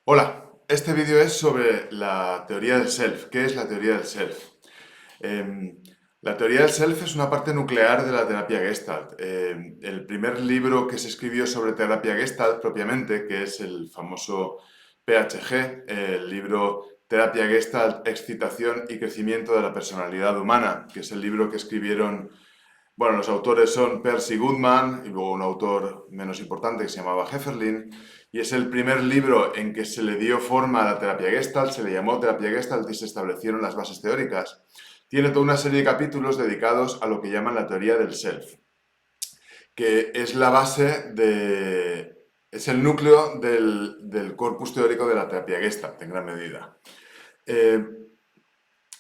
Hola, este vídeo es sobre la teoría del self. ¿Qué es la teoría del self? Em, la teoría del self es una parte nuclear de la terapia Gestalt. El primer libro que se escribió sobre terapia Gestalt propiamente, que es el famoso PHG, el libro Terapia Gestalt, Excitación y Crecimiento de la Personalidad Humana, que es el libro que escribieron, bueno, los autores son Percy Goodman y luego un autor menos importante que se llamaba Hefferlin, y es el primer libro en que se le dio forma a la terapia Gestalt, se le llamó terapia Gestalt y se establecieron las bases teóricas. Tiene toda una serie de capítulos dedicados a lo que llaman la teoría del self, que es la base de... es el núcleo del corpus teórico de la terapia Gestalt, en gran medida. Eh,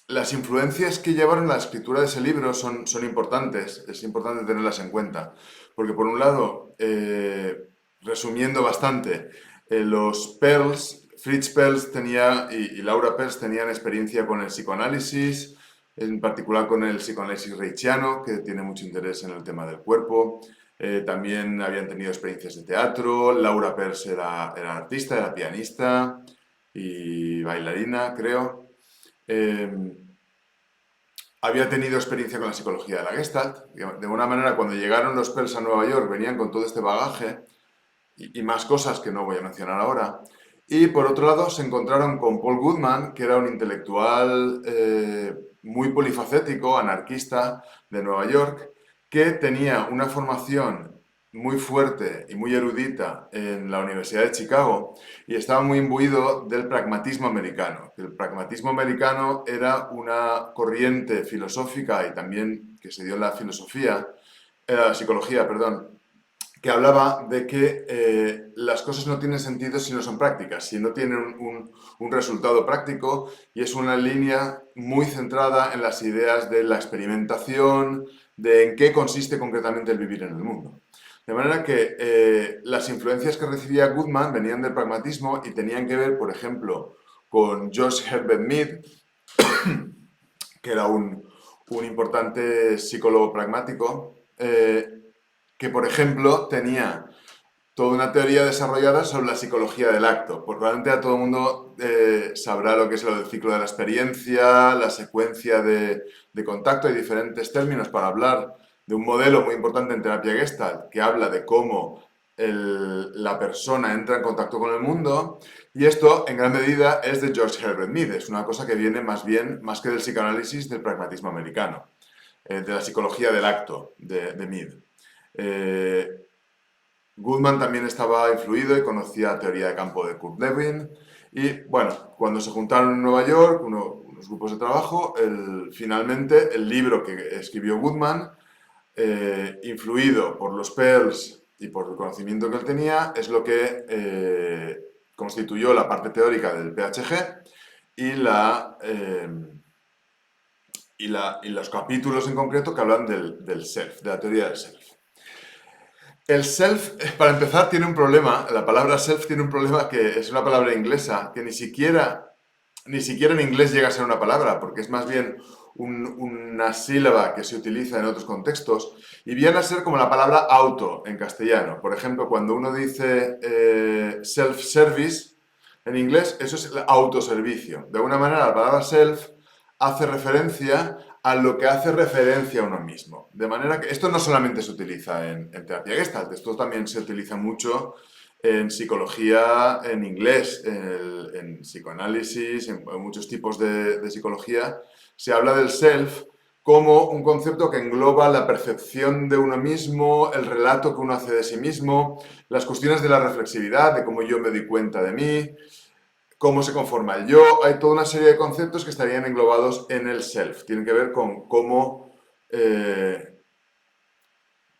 las influencias que llevaron a la escritura de ese libro son importantes, es importante tenerlas en cuenta, porque por un lado, resumiendo bastante, los Perls, Fritz Perls tenía y Laura Perls tenían experiencia con el psicoanálisis, en particular con el psicoanálisis reichiano, que tiene mucho interés en el tema del cuerpo. También habían tenido experiencias de teatro. Laura Perls era artista, era pianista y bailarina, creo. Eh, Había tenido experiencia con la psicología de la Gestalt. De alguna manera, cuando llegaron los Pels a Nueva York, venían con todo este bagaje y más cosas que no voy a mencionar ahora. Y por otro lado, se encontraron con Paul Goodman, que era un intelectual muy polifacético, anarquista de Nueva York, que tenía una formación muy fuerte y muy erudita en la Universidad de Chicago y estaba muy imbuido del pragmatismo americano. El pragmatismo americano era una corriente filosófica y también que se dio en la filosofía, la psicología, perdón, que hablaba de que las cosas no tienen sentido si no son prácticas, si no tienen un resultado práctico, y es una línea muy centrada en las ideas de la experimentación, de en qué consiste concretamente el vivir en el mundo. De manera que las influencias que recibía Goodman venían del pragmatismo y tenían que ver, por ejemplo, con George Herbert Mead, que era un importante psicólogo pragmático, que por ejemplo tenía toda una teoría desarrollada sobre la psicología del acto. Pues probablemente a todo el mundo sabrá lo que es lo del ciclo de la experiencia, la secuencia de contacto. Hay diferentes términos para hablar de un modelo muy importante en terapia Gestalt que habla de cómo la persona entra en contacto con el mundo, y esto en gran medida es de George Herbert Mead, es una cosa que viene más bien, más que del psicoanálisis, del pragmatismo americano, de la psicología del acto de Mead. Eh, Goodman también estaba influido y conocía la teoría de campo de Kurt Lewin. Y bueno, cuando se juntaron en Nueva York, unos grupos de trabajo, finalmente el libro que escribió Goodman, influido por los Pearls y por el conocimiento que él tenía, es lo que constituyó la parte teórica del PHG y, y los capítulos en concreto que hablan del self, de la teoría del self. El self, para empezar, tiene un problema. La palabra self tiene un problema, que es una palabra inglesa, que ni siquiera en inglés llega a ser una palabra, porque es más bien una sílaba que se utiliza en otros contextos, y viene a ser como la palabra auto en castellano. Por ejemplo, cuando uno dice self-service en inglés, eso es el autoservicio. De alguna manera, la palabra self hace referencia a lo que hace referencia a uno mismo. De manera que esto no solamente se utiliza en terapia Gestalt, esto también se utiliza mucho en psicología en inglés, en psicoanálisis, en muchos tipos de psicología. Se habla del self como un concepto que engloba la percepción de uno mismo, el relato que uno hace de sí mismo, las cuestiones de la reflexividad, de cómo yo me doy cuenta de mí, cómo se conforma el yo. Hay toda una serie de conceptos que estarían englobados en el self. Tienen que ver con cómo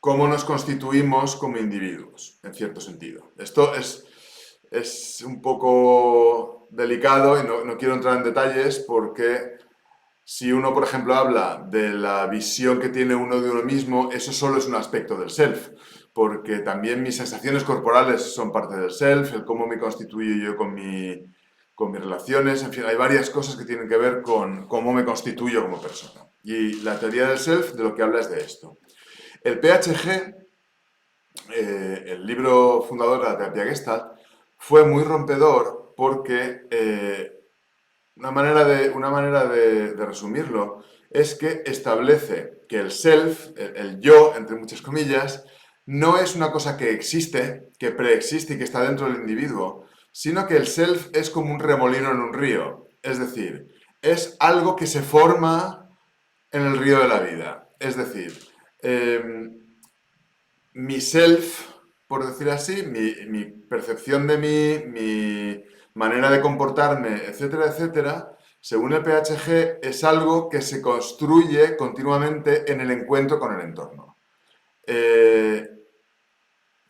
nos constituimos como individuos, en cierto sentido. Esto es un poco delicado y no quiero entrar en detalles, porque si uno, por ejemplo, habla de la visión que tiene uno de uno mismo, eso solo es un aspecto del self, porque también mis sensaciones corporales son parte del self, el cómo me constituyo yo con mis relaciones, en fin, hay varias cosas que tienen que ver con cómo me constituyo como persona. Y la teoría del self de lo que habla es de esto. El PHG, el libro fundador de la terapia Gestalt, fue muy rompedor porque una manera de resumirlo es que establece que el self, el yo, entre muchas comillas, no es una cosa que existe, que preexiste y que está dentro del individuo, sino que el self es como un remolino en un río. Es decir, es algo que se forma en el río de la vida. Es decir, mi self, por decir así, mi percepción de mí, mi manera de comportarme, etcétera, etcétera, según el PHG, es algo que se construye continuamente en el encuentro con el entorno.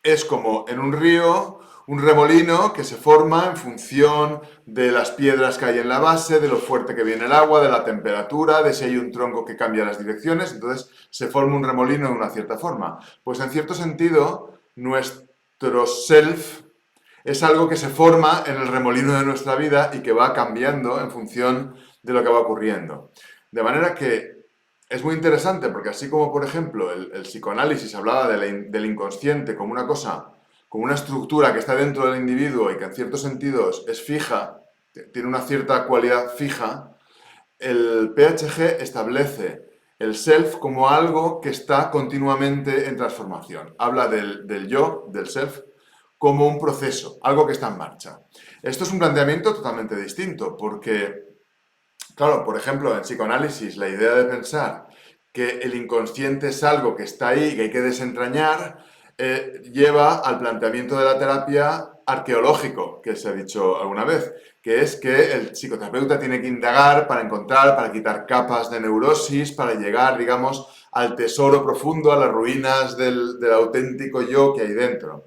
Es como en un río, un remolino que se forma en función de las piedras que hay en la base, de lo fuerte que viene el agua, de la temperatura, de si hay un tronco que cambia las direcciones, entonces se forma un remolino de una cierta forma. Pues en cierto sentido, nuestro self es algo que se forma en el remolino de nuestra vida y que va cambiando en función de lo que va ocurriendo. De manera que es muy interesante porque así como, por ejemplo, el psicoanálisis hablaba del inconsciente como una cosa, como una estructura que está dentro del individuo y que en ciertos sentidos es fija, tiene una cierta cualidad fija, el PHG establece el self como algo que está continuamente en transformación. Habla del yo, del self, como un proceso, algo que está en marcha. Esto es un planteamiento totalmente distinto porque, claro, por ejemplo, en psicoanálisis, la idea de pensar que el inconsciente es algo que está ahí, que hay que desentrañar, lleva al planteamiento de la terapia arqueológico, que se ha dicho alguna vez, que es que el psicoterapeuta tiene que indagar para encontrar, para quitar capas de neurosis, para llegar, digamos, al tesoro profundo, a las ruinas del auténtico yo que hay dentro.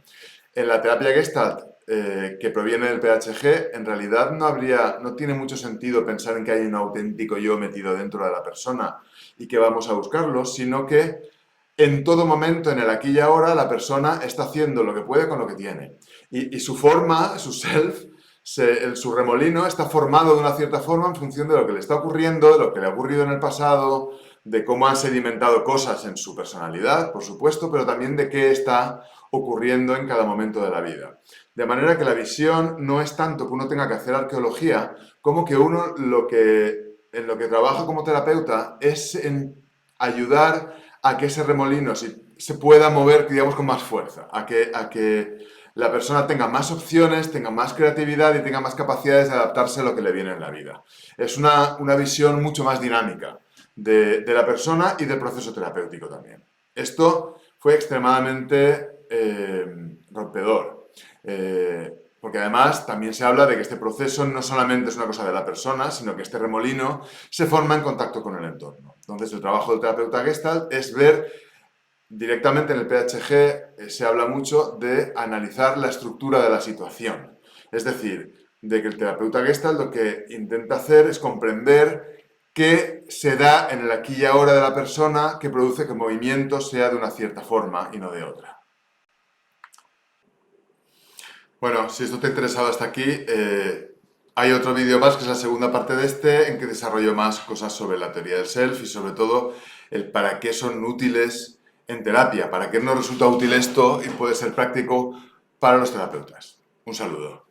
En la terapia Gestalt, que proviene del PHG, en realidad no tiene mucho sentido pensar en que hay un auténtico yo metido dentro de la persona y que vamos a buscarlo, sino que en todo momento, en el aquí y ahora, la persona está haciendo lo que puede con lo que tiene. Y su forma, su self, su remolino está formado de una cierta forma en función de lo que le está ocurriendo, de lo que le ha ocurrido en el pasado, de cómo han sedimentado cosas en su personalidad, por supuesto, pero también de qué está ocurriendo en cada momento de la vida. De manera que la visión no es tanto que uno tenga que hacer arqueología, como que uno en lo que trabaja como terapeuta es en ayudar a que ese remolino se pueda mover, digamos, con más fuerza, a que la persona tenga más opciones, tenga más creatividad y tenga más capacidades de adaptarse a lo que le viene en la vida. Es una visión mucho más dinámica de la persona y del proceso terapéutico también. Esto fue extremadamente rompedor. Porque además también se habla de que este proceso no solamente es una cosa de la persona, sino que este remolino se forma en contacto con el entorno. Entonces el trabajo del terapeuta Gestalt es ver directamente en el PHG, se habla mucho de analizar la estructura de la situación. Es decir, de que el terapeuta Gestalt lo que intenta hacer es comprender qué se da en el aquí y ahora de la persona que produce que el movimiento sea de una cierta forma y no de otra. Bueno, si esto te ha interesado hasta aquí, hay otro vídeo más, que es la segunda parte de este, en que desarrollo más cosas sobre la teoría del self y sobre todo el para qué son útiles en terapia, para qué nos resulta útil esto y puede ser práctico para los terapeutas. Un saludo.